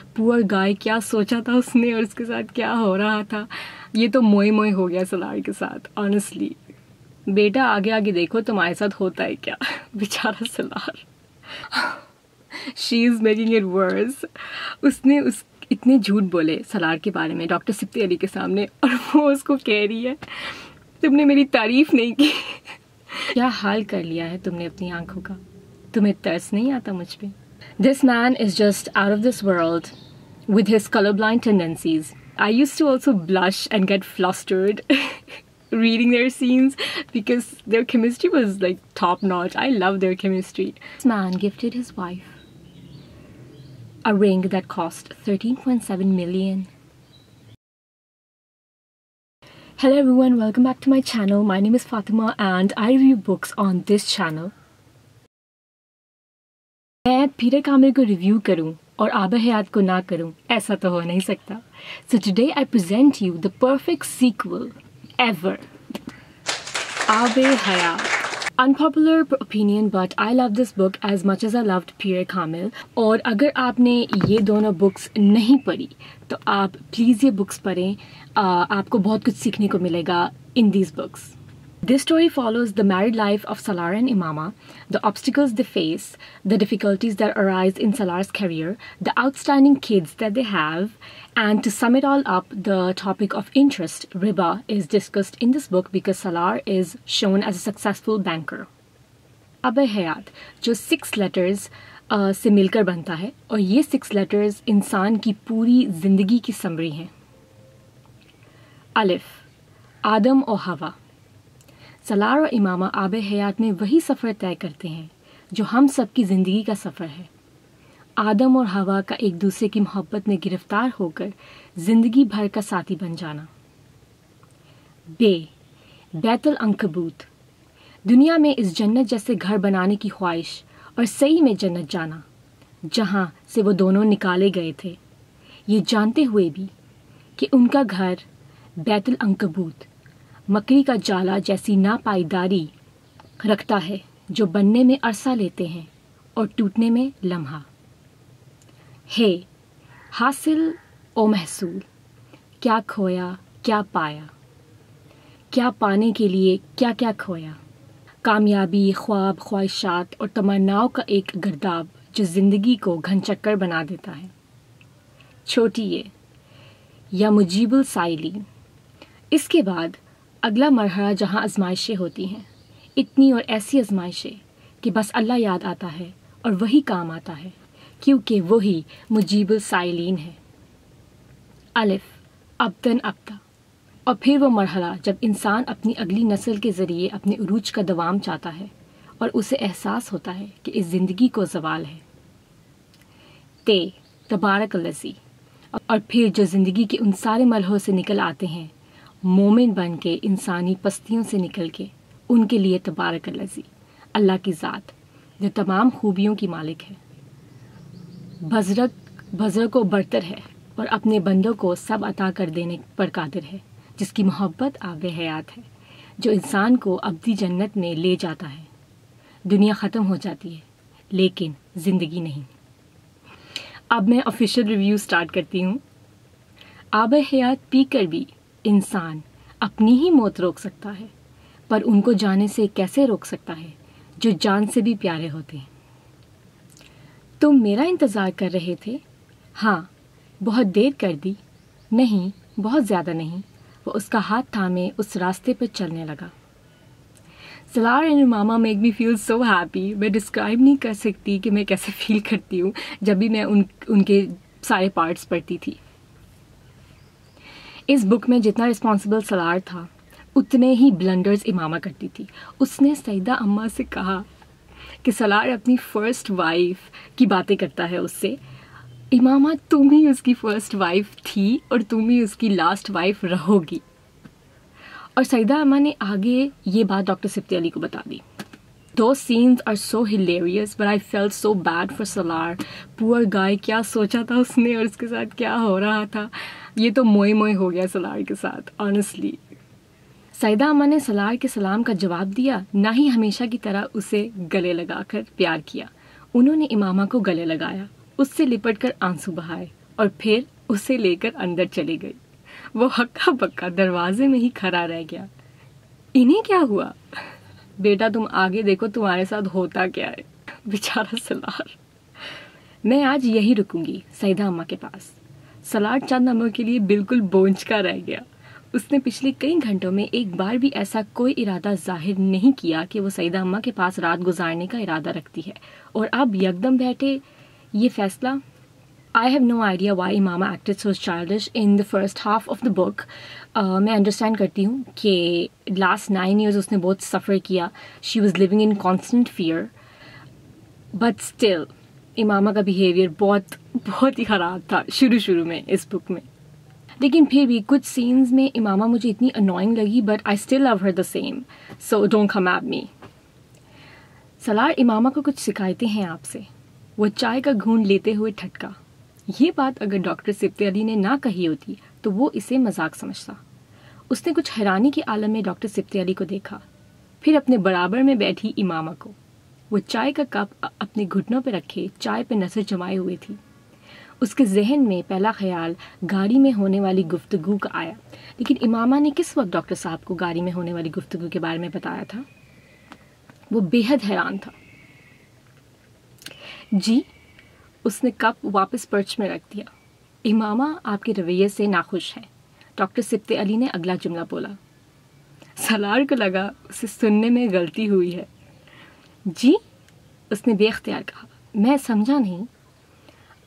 پور گائے کیا سوچا تھا اس نے اور اس کے ساتھ کیا ہو رہا تھا. یہ تو موئے موئے ہو گیا سلار کے ساتھ آنیسٹلی. بیٹا آگے آگے دیکھو تمہارے ساتھ ہوتا ہے کیا. بیچارہ سلار. شی از میکنگ اٹ ورس. اس نے اتنے جھوٹ بولے سلار کے بارے میں ڈاکٹر سپتی علی کے سامنے اور وہ اس کو کہہ رہی ہے تم نے میری تعریف نہیں کی. کیا حال کر لیا ہے تم نے اپنی آنکھوں کا. تمہیں ترس نہیں آتا مجھ پہ. This man is just out of this world with his colorblind tendencies. I used to also blush and get flustered reading their scenes because their chemistry was like top notch. I love their chemistry. This man gifted his wife a ring that cost 13.7 million. Hello everyone, welcome back to my channel. My name is Fatima and I review books on this channel. میں پیرے کامل کو review کروں اور آب حیات کو نہ کروں ایسا تو ہو نہیں سکتا. So today I present you the perfect sequel ever. آب حیات. Unpopular opinion but I love this book as much as I loved پیرے کامل. اور اگر آپ نے یہ دونوں بکس نہیں پڑھی تو آپ پلیز یہ بکس پڑھیں. آپ کو بہت کچھ سیکھنے کو ملے گا in these books. This story follows the married life of Salar and Imama, the obstacles they face, the difficulties that arise in Salar's career, the outstanding kids that they have, and to sum it all up, the topic of interest, riba, is discussed in this book because Salar is shown as a successful banker. آب حیات جو 6 letters سے مل کر بنتا ہے اور یہ 6 letters انسان کی پوری زندگی کی سمری ہیں. الف آدم و حوا. سلار اور امامہ آب حیات میں وہی سفر طے کرتے ہیں جو ہم سب کی زندگی کا سفر ہے. آدم اور حوا کا ایک دوسرے کی محبت میں گرفتار ہو کر زندگی بھر کا ساتھی بن جانا. بیت العنکبوت. دنیا میں اس جنت جیسے گھر بنانے کی خواہش اور صحیح میں جنت جانا جہاں سے وہ دونوں نکالے گئے تھے، یہ جانتے ہوئے بھی کہ ان کا گھر بیت العنکبوت مکڑی کا جالا جیسی ناپائیداری رکھتا ہے جو بننے میں عرصہ لیتے ہیں اور ٹوٹنے میں لمحہ. حاصل و محصول. کیا کھویا کیا پایا، کیا پانے کے لیے کیا کیا کھویا. کامیابی، خواب، خواہشات اور تمناؤں کا ایک گرداب جو زندگی کو گھن چکر بنا دیتا ہے. چھوٹی یا مجیب السائلین. اس کے بعد اگلا مرحلہ جہاں آزمائشیں ہوتی ہیں، اتنی اور ایسی آزمائشیں کہ بس اللہ یاد آتا ہے اور وہی کام آتا ہے کیونکہ وہی مجیب السائلین ہے. الف ابدن ابدا. اور پھر وہ مرحلہ جب انسان اپنی اگلی نسل کے ذریعے اپنے عروج کا دوام چاہتا ہے اور اسے احساس ہوتا ہے کہ اس زندگی کو زوال ہے. تبارک الذی. اور پھر جو زندگی کے ان سارے مرحلوں سے نکل آتے ہیں مومن بن کے، انسانی پستیوں سے نکل کے، ان کے لیے تبارک الذی، اللہ کی ذات جو تمام خوبیوں کی مالک ہے، بزرگ و برتر ہے اور اپنے بندوں کو سب عطا کر دینے پر قادر ہے، جس کی محبت آب حیات ہے جو انسان کو ابدی جنت میں لے جاتا ہے. دنیا ختم ہو جاتی ہے لیکن زندگی نہیں. اب میں آفیشیل ریویو سٹارٹ کرتی ہوں. آب حیات پی کر بھی انسان اپنی ہی موت روک سکتا ہے، پر ان کو جانے سے کیسے روک سکتا ہے جو جان سے بھی پیارے ہوتے ہیں. تم میرا انتظار کر رہے تھے؟ ہاں، بہت دیر کر دی. نہیں، بہت زیادہ نہیں. وہ اس کا ہاتھ تھامے اس راستے پر چلنے لگا. Salar and Imama make me feel so happy. میں ڈسکرائب نہیں کر سکتی کہ میں کیسے فیل کرتی ہوں جب بھی میں ان کے سارے پارٹس پڑھتی تھی. اس بک میں جتنا رسپانسبل سلار تھا اتنے ہی بلنڈرز امامہ کرتی تھی. اس نے سیدہ اماں سے کہا کہ سلار اپنی فرسٹ وائف کی باتیں کرتا ہے اس سے. امامہ تم ہی اس کی فرسٹ وائف تھی اور تم ہی اس کی لاسٹ وائف رہو گی. اور سیدہ اماں نے آگے یہ بات ڈاکٹر سپتی علی کو بتا دی. Those scenes are so hilarious but I felt so bad for Salar. Poor guy, کیا سوچا تھا اس نے اور اس کے ساتھ کیا ہو رہا تھا. یہ تو موئے موئے ہو گیا سلار کے ساتھ آنیسٹلی. سیدہ اماں نے سلار کے سلام کا جواب دیا، نہ ہی ہمیشہ کی طرح اسے گلے لگا کر پیار کیا. انہوں نے امامہ کو گلے لگایا، اس سے لپٹ کر آنسو بہائے اور پھر اسے لے کر اندر چلی گئی. وہ ہکا بکا دروازے میں ہی کھڑا رہ گیا. انہیں کیا ہوا؟ بیٹا تم آگے دیکھو تمہارے ساتھ ہوتا کیا ہے. بیچارہ سلار. میں آج یہی رکوں گی سعیدہ اماں کے پاس. سلار چند لمحوں کے لیے بالکل بونج کا رہ گیا. اس نے پچھلے کئی گھنٹوں میں ایک بار بھی ایسا کوئی ارادہ ظاہر نہیں کیا کہ وہ سعیدہ اماں کے پاس رات گزارنے کا ارادہ رکھتی ہے، اور اب یکدم بیٹھے یہ فیصلہ. I have no idea why Imama acted so childish in the first half of the book. میں انڈرسٹینڈ کرتی ہوں کہ لاسٹ 9 years اس نے بہت سفر کیا. She was living in constant fear. But still, امامہ کا بیہیویئر بہت ہی خراب تھا شروع میں اس بک میں. لیکن پھر بھی کچھ سینز میں امامہ مجھے اتنی انوائنگ لگی، but I still love her the same, so don't come at me. Salar Imama کو کچھ شکایتیں ہیں آپ سے. وہ چائے کا گھونٹ لیتے ہوئے ٹھٹکا. یہ بات اگر ڈاکٹر سبط علی نے نہ کہی ہوتی تو وہ اسے مذاق سمجھتا. اس نے کچھ حیرانی کے عالم میں ڈاکٹر سبط علی کو دیکھا، پھر اپنے برابر میں بیٹھی امامہ کو. وہ چائے کا کپ اپنے گھٹنوں پہ رکھے چائے پہ نظر جمائے ہوئے تھی. اس کے ذہن میں پہلا خیال گاڑی میں ہونے والی گفتگو کا آیا. لیکن امامہ نے کس وقت ڈاکٹر صاحب کو گاڑی میں ہونے والی گفتگو کے بارے میں بتایا تھا؟ وہ بے حد حیران تھا. جی. اس نے کپ واپس پرچ میں رکھ دیا. امامہ آپ کے رویے سے ناخوش ہیں، ڈاکٹر سبط علی نے اگلا جملہ بولا. سلار کو لگا اسے سننے میں غلطی ہوئی ہے. جی. اس نے بے اختیار کہا. میں سمجھا نہیں.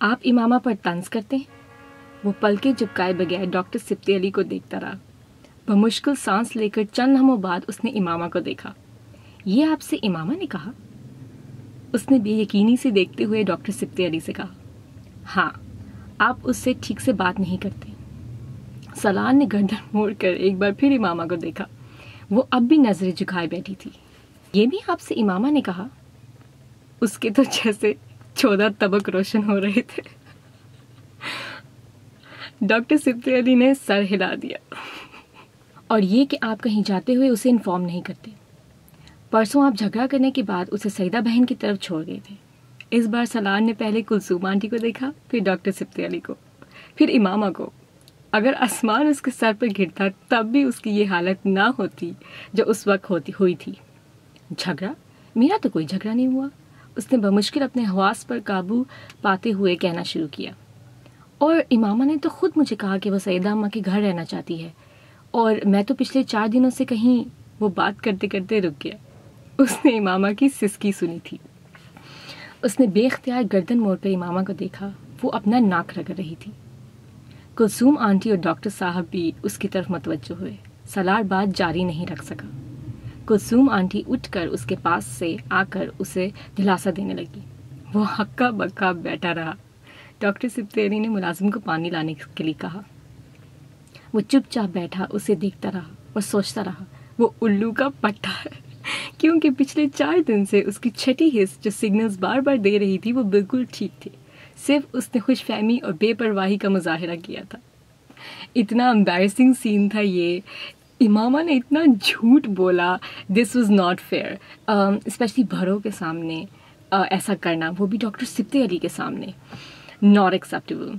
آپ امامہ پر طنز کرتے ہیں؟ وہ پلکیں جھپکائے بغیر ڈاکٹر سبط علی کو دیکھتا رہا. بمشکل سانس لے کر چند لمحوں بعد اس نے امامہ کو دیکھا. یہ آپ سے امامہ نے کہا؟ اس نے بے یقینی سے دیکھتے ہوئے ڈاکٹر سبط علی سے کہا. ہاں. آپ اس سے ٹھیک سے بات نہیں کرتے. سلار نے گردن موڑ کر ایک بار پھر امامہ کو دیکھا. وہ اب بھی نظریں جھکائے بیٹھی تھی. یہ بھی آپ سے امامہ نے کہا؟ اس کے تو جیسے 14 طبق روشن ہو رہے تھے. ڈاکٹر سبط علی نے سر ہلا دیا. اور یہ کہ آپ کہیں جاتے ہوئے اسے انفارم نہیں کرتے. پرسوں آپ جھگڑا کرنے کے بعد اسے سعیدہ بہن کی طرف چھوڑ گئے تھے. اس بار سلار نے پہلے کلثوم آنٹی کو دیکھا، پھر ڈاکٹر سبط علی کو، پھر امامہ کو. اگر آسمان اس کے سر پر گرتا تب بھی اس کی یہ حالت نہ ہوتی جو اس وقت ہوئی تھی. جھگڑا؟ میرا تو کوئی جھگڑا نہیں ہوا. اس نے بمشکل اپنے حواس پر قابو پاتے ہوئے کہنا شروع کیا. اور امامہ نے تو خود مجھے کہا کہ وہ سعیدہ اماں کے گھر رہنا چاہتی ہے، اور میں تو پچھلے 4 دنوں سے کہیں. وہ بات کرتے کرتے رک گیا. اس نے امامہ کی سسکی سنی تھی. اس نے بے اختیار گردن موڑ کر امامہ کو دیکھا. وہ اپنا ناک رگڑ رہی تھی. کلثوم آنٹی اور ڈاکٹر صاحب بھی اس کی طرف متوجہ ہوئے. سلار بات جاری نہیں رکھ سکا. کلثوم آنٹی اٹھ کر اس کے پاس سے آ کر اسے دلاسا دینے لگی. وہ ہکا بکا بیٹھا رہا. ڈاکٹر سبط علی نے ملازم کو پانی لانے کے لیے کہا. وہ چپ چاپ بیٹھا اسے دیکھتا رہا اور سوچتا رہا وہ الو کا پٹھا ہے، کیونکہ پچھلے 4 دن سے اس کی چھٹی حص جو سگنلز بار بار دے رہی تھی وہ بالکل ٹھیک تھی. صرف اس نے خوش فہمی اور بے پرواہی کا مظاہرہ کیا تھا. اتنا امبیرسنگ سین تھا یہ. امامہ نے اتنا جھوٹ بولا. This was not fair, especially بھروں کے سامنے ایسا کرنا، وہ بھی ڈاکٹر سبط علی کے سامنے. Not acceptable.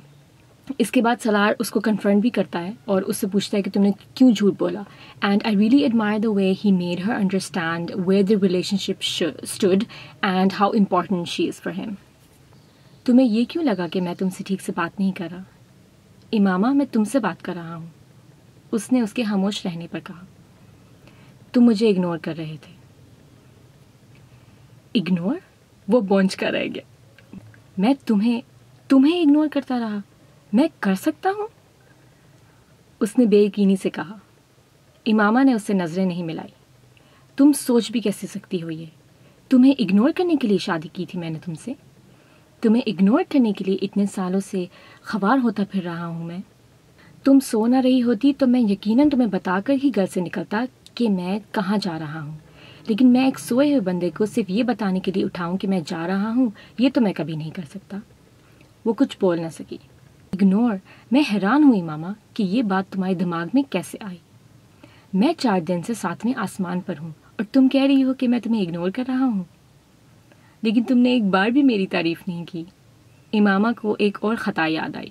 اس کے بعد سلار اس کو کنفرنٹ بھی کرتا ہے اور اس سے پوچھتا ہے کہ تم نے کیوں جھوٹ بولا. And I really admirer the way he made Hare understand where the relation ship stood and how important she is for him. تمہیں یہ کیوں لگا کہ میں تم سے ٹھیک سے بات نہیں کر رہا؟ امامہ میں تم سے بات کر رہا ہوں. اس نے اس کے خاموش رہنے پر کہا. تم مجھے اگنور کر رہے تھے. اگنور؟ وہ بونج کا رہ گیا. میں تمہیں اگنور کرتا رہا؟ میں کر سکتا ہوں؟ اس نے بے یقینی سے کہا. امامہ نے اس سے نظریں نہیں ملائی. تم سوچ بھی کیسے سکتی ہو یہ؟ تمہیں اگنور کرنے کے لیے شادی کی تھی میں نے تم سے. تمہیں اگنور کرنے کے لیے اتنے سالوں سے خوار ہوتا پھر رہا ہوں میں. تم سو نہ رہی ہوتی تو میں یقیناً تمہیں بتا کر ہی گھر سے نکلتا کہ میں کہاں جا رہا ہوں. لیکن میں ایک سوئے ہوئے بندے کو صرف یہ بتانے کے لیے اٹھاؤں کہ میں جا رہا ہوں، یہ تو میں کبھی نہیں کر سکتا. وہ کچھ بول نہ سکی. اگنور؟ میں حیران ہوئی ماما کہ یہ بات تمہارے دماغ میں کیسے آئی. میں 4 دن سے 7ویں آسمان پر ہوں اور تم کہہ رہی ہو کہ میں تمہیں اگنور کر رہا ہوں. لیکن تم نے ایک بار بھی میری تعریف نہیں کی. امامہ کو ایک اور خطا یاد آئی.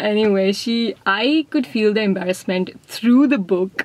Anyway, I could feel the embarrassment through the book.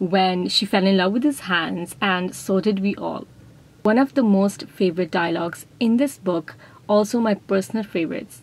when she fell in love with his hands, and so did we all. One of the most favorite dialogues in this book, also my personal favorites.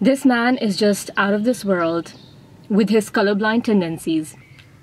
This man is just out of this world with his colorblind tendencies.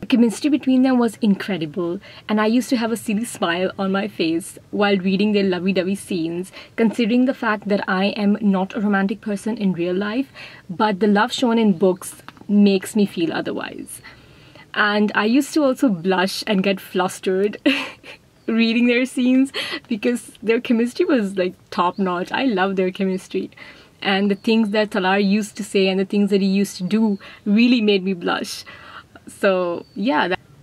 The chemistry between them was incredible, and I used to have a silly smile on my face while reading their lovey-dovey scenes, considering the fact that I am not a romantic person in real life, but the love shown in books makes me feel otherwise. And I used to also blush and get flustered reading their scenes because their chemistry was like top notch. I love their chemistry. And the things that Salar used to say and the things that he used to do really made me blush. So yeah,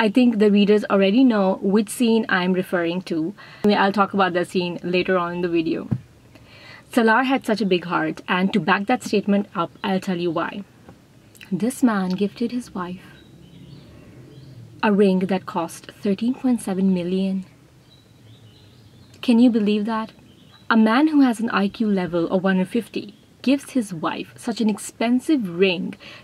I think the readers already know which scene I'm referring to. I'll talk about that scene later on in the video. Salar had such a big heart, and to back that statement up, I'll tell you why. This man gifted his wife a ring that cost 13.7 million. Can you believe that? A man who has an IQ level of 150 gives his wife such an expensive ring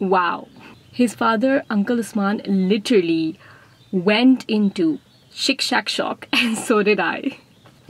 Wow. His father, Uncle Usman, literally went into shick-shack shock, and so did I.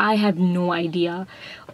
I have no idea.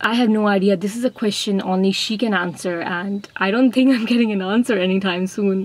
I have no idea. This is a question only she can answer and I don't think I'm getting an answer anytime soon.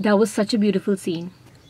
That was such a beautiful scene.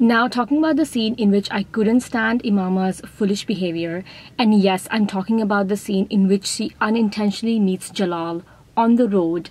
Now talking about the scene in which I couldn't stand Imama's foolish behavior, and yes, I'm talking about the scene in which she unintentionally meets Jalal on the road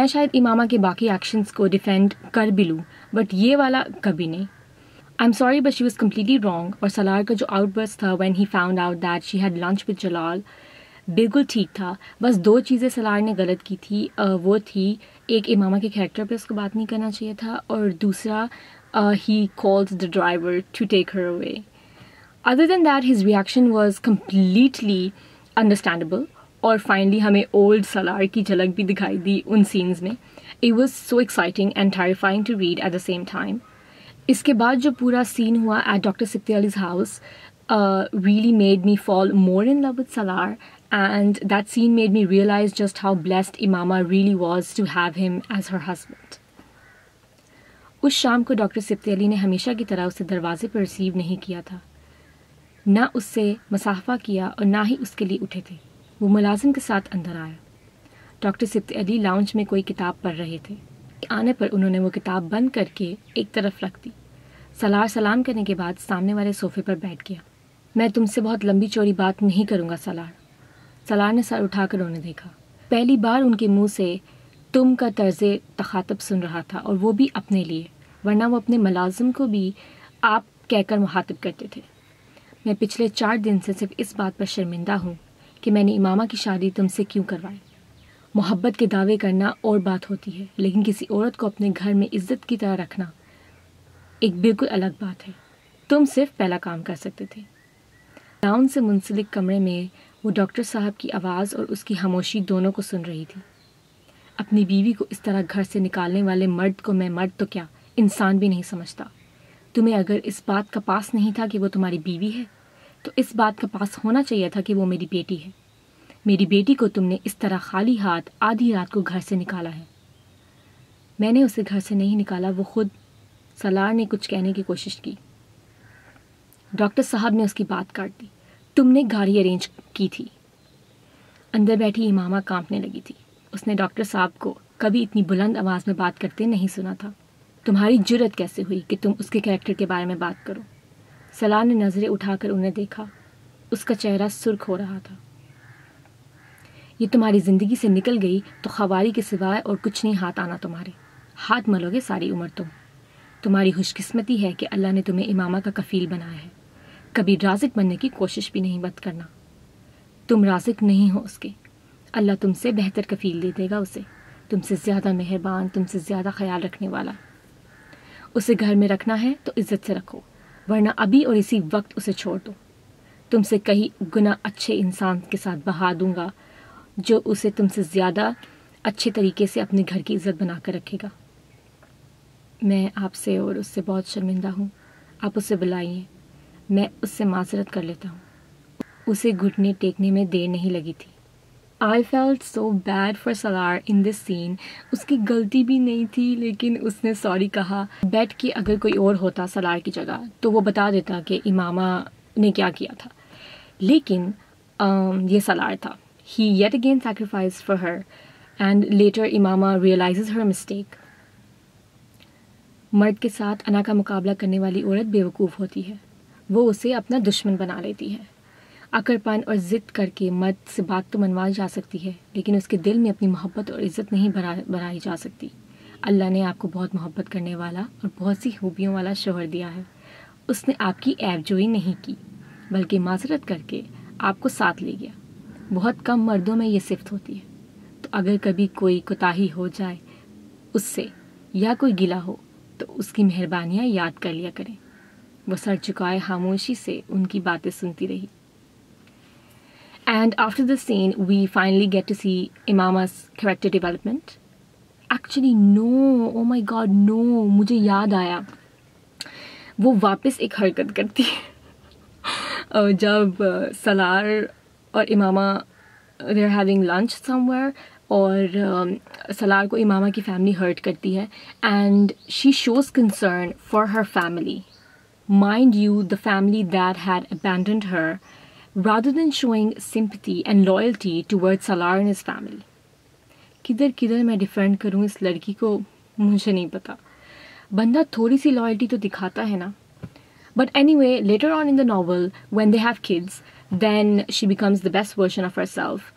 میں شاید امامہ کے باقی actions کو defend کر بھی لوں but یہ والا کبھی نہیں. I am sorry but she was completely wrong. اور سلار کا جو آؤٹ برسٹ تھا when he found out that she had lunch with Jalal بالکل ٹھیک تھا. بس 2 چیزیں سلار نے غلط کی تھی. وہ تھی ایک امامہ کے کریکٹر پہ اس کو بات نہیں کرنا چاہیے تھا اور دوسرا he calls the driver to take her away. Other than that his reaction was completely understandable. اور فائنلی ہمیں اولڈ سلار کی جھلک بھی دکھائی دی ان سینز میں. It was so exciting and terrifying to read at the same time. اس کے بعد جو پورا سین ہوا at doctor Sibte Ali's house really made me fall more in love with Salar and that scene made me realise just how blessed Imama really was to have him as her husband. اس شام کو doctor سپتی علی نے ہمیشہ کی طرح اسے دروازے پر ریسیو نہیں کیا تھا. نہ اس سے مصافحہ کیا اور نہ ہی اس کے لیے اٹھے تھے. وہ ملازم کے ساتھ اندر آیا. ڈاکٹر سپتی علی لاؤنج میں کوئی کتاب پڑھ رہے تھے. آنے پر انہوں نے وہ کتاب بند کر کے ایک طرف رکھ دی. سلار سلام کرنے کے بعد سامنے والے صوفے پر بیٹھ گیا. میں تم سے بہت لمبی چوڑی بات نہیں کروں گا سلار. سلار نے سر اٹھا کر انہیں دیکھا. پہلی بار ان کے منہ سے تم کا طرز تخاطب سن رہا تھا اور وہ بھی اپنے لیے, ورنہ وہ اپنے ملازم کو بھی آپ کہہ کر مخاطب کرتے تھے. میں پچھلے 4 دن سے صرف اس بات پر شرمندہ ہوں کہ میں نے امامہ کی شادی تم سے کیوں کروائی. محبت کے دعوے کرنا اور بات ہوتی ہے لیکن کسی عورت کو اپنے گھر میں عزت کی طرح رکھنا ایک بالکل الگ بات ہے. تم صرف پہلا کام کر سکتے تھے. لاؤن سے منسلک کمرے میں وہ ڈاکٹر صاحب کی آواز اور اس کی خاموشی دونوں کو سن رہی تھی. اپنی بیوی کو اس طرح گھر سے نکالنے والے مرد کو میں مرد تو کیا انسان بھی نہیں سمجھتا. تمہیں اگر اس بات کا پاس نہیں تھا کہ وہ تمہاری بیوی ہے تو اس بات کا پاس ہونا چاہیے تھا کہ وہ میری بیٹی ہے. میری بیٹی کو تم نے اس طرح خالی ہاتھ آدھی رات کو گھر سے نکالا ہے. میں نے اسے گھر سے نہیں نکالا, وہ خود. سلار نے کچھ کہنے کی کوشش کی. ڈاکٹر صاحب نے اس کی بات کاٹ دی. تم نے گاڑی ارینج کی تھی. اندر بیٹھی امامہ کانپنے لگی تھی. اس نے ڈاکٹر صاحب کو کبھی اتنی بلند آواز میں بات کرتے نہیں سنا تھا. تمہاری جرت کیسے ہوئی کہ تم اس کے کریکٹر کے بارے میں بات کرو. سلار نے نظریں اٹھا کر انہیں دیکھا. اس کا چہرہ سرخ ہو رہا تھا. یہ تمہاری زندگی سے نکل گئی تو خواری کے سوائے اور کچھ نہیں ہاتھ آنا تمہارے. ہاتھ ملو گے ساری عمر تم. تمہاری خوش قسمتی ہے کہ اللہ نے تمہیں امامہ کا کفیل بنایا ہے. کبھی رازق بننے کی کوشش بھی نہیں مت کرنا. تم رازق نہیں ہو اس کے. اللہ تم سے بہتر کفیل دے دے گا اسے. تم سے زیادہ مہربان, تم سے زیادہ خیال رکھنے والا. اسے گھر میں رکھنا ہے تو عزت سے رکھو, ورنہ ابھی اور اسی وقت اسے چھوڑ دو. تم سے کئی گنا اچھے انسان کے ساتھ بہا دوں گا جو اسے تم سے زیادہ اچھے طریقے سے اپنے گھر کی عزت بنا کر رکھے گا. میں آپ سے اور اس سے بہت شرمندہ ہوں. آپ اسے بلائیے. میں اس سے معذرت کر لیتا ہوں. اسے گھٹنے ٹیکنے میں دیر نہیں لگی تھی. I felt so bad for Salar in this scene. اس کی غلطی بھی نہیں تھی لیکن اس نے سوری کہا. بیٹ کہ اگر کوئی اور ہوتا سلار کی جگہ تو وہ بتا دیتا کہ امامہ نے کیا کیا تھا, لیکن یہ سلار تھا. He yet again sacrificed for her and later Imama realizes her mistake. مرد کے ساتھ انا کا مقابلہ کرنے والی عورت بیوقوف ہوتی ہے. وہ اسے اپنا دشمن بنا لیتی ہے. اکڑ پن اور ضد کر کے مرد سے بات تو منوائی جا سکتی ہے لیکن اس کے دل میں اپنی محبت اور عزت نہیں بنائی جا سکتی. اللہ نے آپ کو بہت محبت کرنے والا اور بہت سی خوبیوں والا شوہر دیا ہے. اس نے آپ کی عیب جوئی نہیں کی بلکہ معذرت کر کے آپ کو ساتھ لے گیا. بہت کم مردوں میں یہ صفت ہوتی ہے. تو اگر کبھی کوئی کوتاہی ہو جائے اس سے یا کوئی گلہ ہو تو اس کی مہربانیاں یاد کر لیا کریں. وہ سر جھکائے خاموشی سے ان کی باتیں سنتی رہی. And after the scene, we finally get to see Imama's character development. Actually, no, oh my God, no, مجھے یاد آیا. وہ واپس ایک حرکت کرتی ہے جب سلار اور امامہ they're having lunch somewhere اور سلار کو امامہ کی فیملی ہرٹ کرتی ہے and she shows concern for her family. Mind you, the family that had abandoned her rather than showing sympathy and loyalty towards Salar and his family. کدھر میں defend کروں اس لڑکی کو مجھے نہیں پتا. بندہ تھوڑی سی لائلٹی تو دکھاتا ہے نا. But anyway, later on in the novel, when they have kids, then she becomes the best version of herself.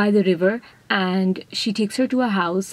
by the river and she takes her to her house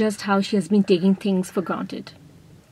just how she has been taking things for granted.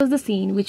was the scene which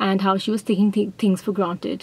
and how she was taking things for granted.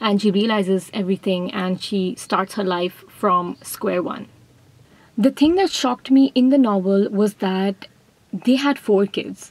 and she realizes everything and she starts her life from square one. The thing that shocked me in the novel was that they had 4 kids.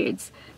kids.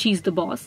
She's the boss.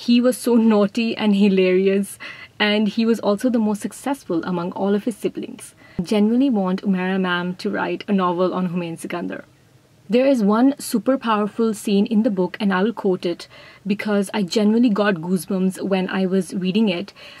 He was so naughty and hilarious and he was also the most successful among all of his siblings. I genuinely want Umaira ma'am to write a novel on Humain Sikandar. There is one super powerful scene in the book and I will quote it because I genuinely got goosebumps when I was reading it.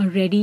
already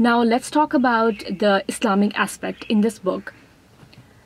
Now let's talk about the Islamic aspect in this book.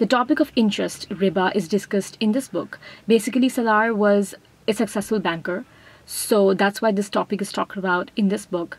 The topic of interest, riba, is discussed in this book. Basically, Salar was a successful banker, so that's why this topic is talked about in this book.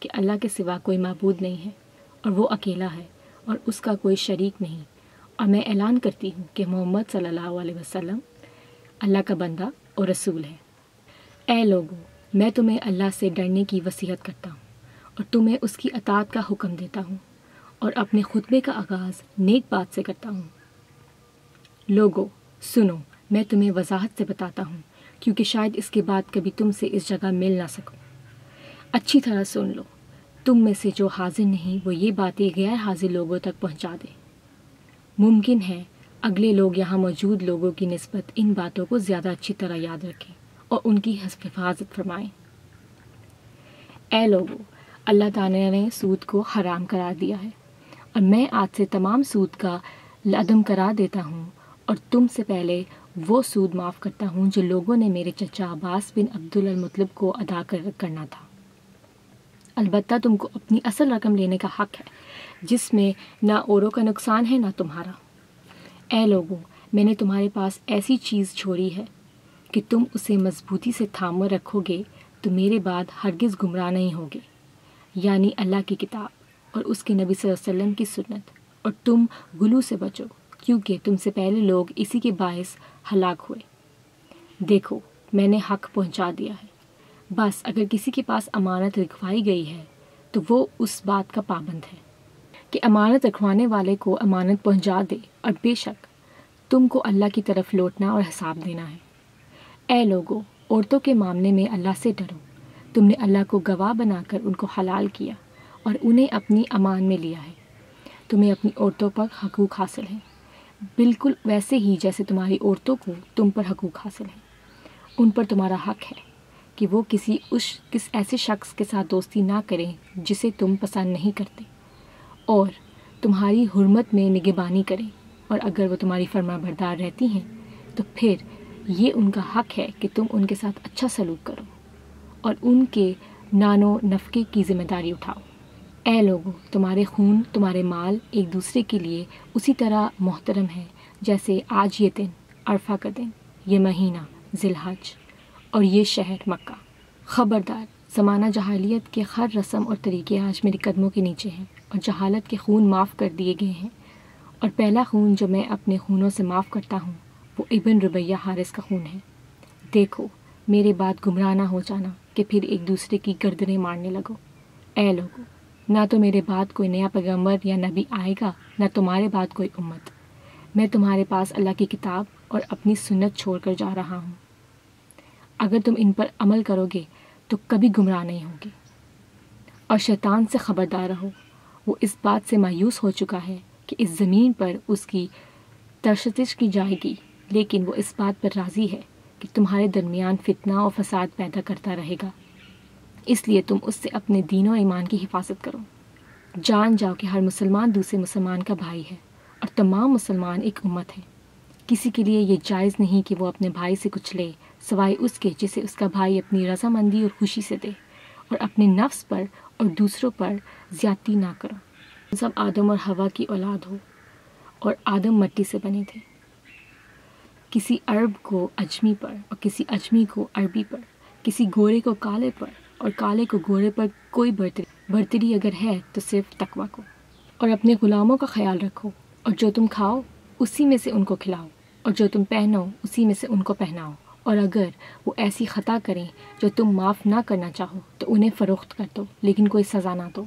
کہ اللہ کے سوا کوئی معبود نہیں ہے اور وہ اکیلا ہے اور اس کا کوئی شریک نہیں، اور میں اعلان کرتی ہوں کہ محمد صلی اللہ علیہ وسلم اللہ کا بندہ اور رسول ہے۔ اے لوگو، میں تمہیں اللہ سے ڈرنے کی وصیت کرتا ہوں اور تمہیں اس کی اطاعت کا حکم دیتا ہوں، اور اپنے خطبے کا آغاز نیک بات سے کرتا ہوں۔ لوگو سنو، میں تمہیں وضاحت سے بتاتا ہوں کیونکہ شاید اس کے بعد کبھی تم سے اس جگہ مل نہ سکوں۔ اچھی طرح سن لو، تم میں سے جو حاضر نہیں وہ یہ باتیں غیر حاضر لوگوں تک پہنچا دے۔ ممکن ہے اگلے لوگ یہاں موجود لوگوں کی نسبت ان باتوں کو زیادہ اچھی طرح یاد رکھیں اور ان کی حفاظت فرمائیں۔ اے لوگو، اللہ تعالیٰ نے سود کو حرام قرار دیا ہے، اور میں آج سے تمام سود کا عدم قرار دیتا ہوں اور تم سے پہلے وہ سود معاف کرتا ہوں جو لوگوں نے میرے چچا عباس بن عبدالمطلب کو ادا کرنا تھا۔ البتہ تم کو اپنی اصل رقم لینے کا حق ہے، جس میں نہ اوروں کا نقصان ہے نہ تمہارا۔ اے لوگو، میں نے تمہارے پاس ایسی چیز چھوڑی ہے کہ تم اسے مضبوطی سے تھامے رکھو گے تو میرے بعد ہرگز گمراہ نہیں ہوگے، یعنی اللہ کی کتاب اور اس کے نبی صلی اللہ علیہ وسلم کی سنت، اور تم غلو سے بچو کیونکہ تم سے پہلے لوگ اسی کے باعث ہلاک ہوئے۔ دیکھو، میں نے حق پہنچا دیا ہے، بس اگر کسی کے پاس امانت رکھوائی گئی ہے تو وہ اس بات کا پابند ہے کہ امانت رکھوانے والے کو امانت پہنچا دے، اور بے شک تم کو اللہ کی طرف لوٹنا اور حساب دینا ہے۔ اے لوگو، عورتوں کے معاملے میں اللہ سے ڈرو، تم نے اللہ کو گواہ بنا کر ان کو حلال کیا اور انہیں اپنی امان میں لیا ہے، تمہیں اپنی عورتوں پر حقوق حاصل ہیں، بالکل ویسے ہی جیسے تمہاری عورتوں کو تم پر حقوق حاصل ہیں۔ ان پر تمہارا حق ہے کہ وہ کسی ایسے شخص کے ساتھ دوستی نہ کریں جسے تم پسند نہیں کرتے، اور تمہاری حرمت میں نگہبانی کریں، اور اگر وہ تمہاری فرما بردار رہتی ہیں تو پھر یہ ان کا حق ہے کہ تم ان کے ساتھ اچھا سلوک کرو اور ان کے نان و نفقے کی ذمہ داری اٹھاؤ۔ اے لوگو، تمہارے خون، تمہارے مال ایک دوسرے کے لیے اسی طرح محترم ہے جیسے آج یہ دن، عرفہ کا دن، یہ مہینہ ذی الحج اور یہ شہر مکہ۔ خبردار، زمانہ جاہلیت کے ہر رسم اور طریقے آج میرے قدموں کے نیچے ہیں، اور جہالت کے خون معاف کر دیے گئے ہیں، اور پہلا خون جو میں اپنے خونوں سے معاف کرتا ہوں وہ ابن ربیہ حارث کا خون ہے۔ دیکھو، میرے بعد گمراہ نہ ہو جانا کہ پھر ایک دوسرے کی گردنیں مارنے لگو۔ اے لوگو، نہ تو میرے بعد کوئی نیا پیغمبر یا نبی آئے گا، نہ تمہارے بعد کوئی امت۔ میں تمہارے پاس اللہ کی کتاب اور اپنی سنت چھوڑ کر جا رہا ہوں۔ اگر تم ان پر عمل کرو گے تو کبھی گمراہ نہیں ہوگے، اور شیطان سے خبردار رہو، وہ اس بات سے مایوس ہو چکا ہے کہ اس زمین پر اس کی تشدد کی جائے گی، لیکن وہ اس بات پر راضی ہے کہ تمہارے درمیان فتنہ اور فساد پیدا کرتا رہے گا، اس لیے تم اس سے اپنے دین و ایمان کی حفاظت کرو۔ جان جاؤ کہ ہر مسلمان دوسرے مسلمان کا بھائی ہے، اور تمام مسلمان ایک امت ہے۔ کسی کے لیے یہ جائز نہیں کہ وہ اپنے بھائی سے کچھ لے سوائے اس کے جسے اس کا بھائی اپنی رضامندی اور خوشی سے دے، اور اپنے نفس پر اور دوسروں پر زیادتی نہ کرو۔ سب آدم اور حوا کی اولاد ہو، اور آدم مٹی سے بنے تھے۔ کسی عرب کو اجمی پر اور کسی اجمی کو عربی پر، کسی گورے کو کالے پر اور کالے کو گورے پر کوئی برتری اگر ہے تو صرف تقویٰ کو۔ اور اپنے غلاموں کا خیال رکھو، اور جو تم کھاؤ اسی میں سے ان کو کھلاؤ، اور جو تم پہنو اسی میں سے ان کو پہناؤ، اور اگر وہ ایسی خطا کریں جو تم معاف نہ کرنا چاہو تو انہیں فروخت کر دو، لیکن کوئی سزا نہ دو۔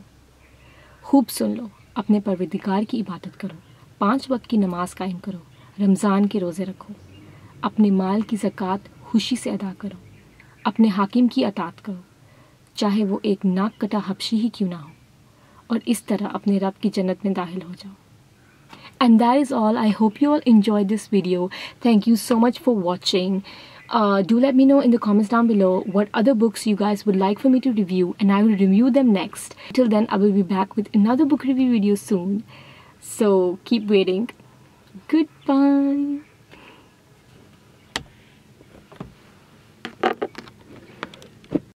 خوب سن لو، اپنے پروردگار کی عبادت کرو، 5 وقت کی نماز قائم کرو، رمضان کے روزے رکھو، اپنے مال کی زکوٰۃ خوشی سے ادا کرو، اپنے حاکم کی اطاعت کرو، چاہے وہ ایک ناک کٹا حبشی ہی کیوں نہ ہو، اور اس طرح اپنے رب کی جنت میں داخل ہو جاؤ۔ And that is all. I hope you all enjoyed this video. Thank you so much for watching. Do let me know in the comments down below what other books you guys would like for me to review, and I will review them next. Till then, I will be back with another book review video soon. So keep waiting. Goodbye.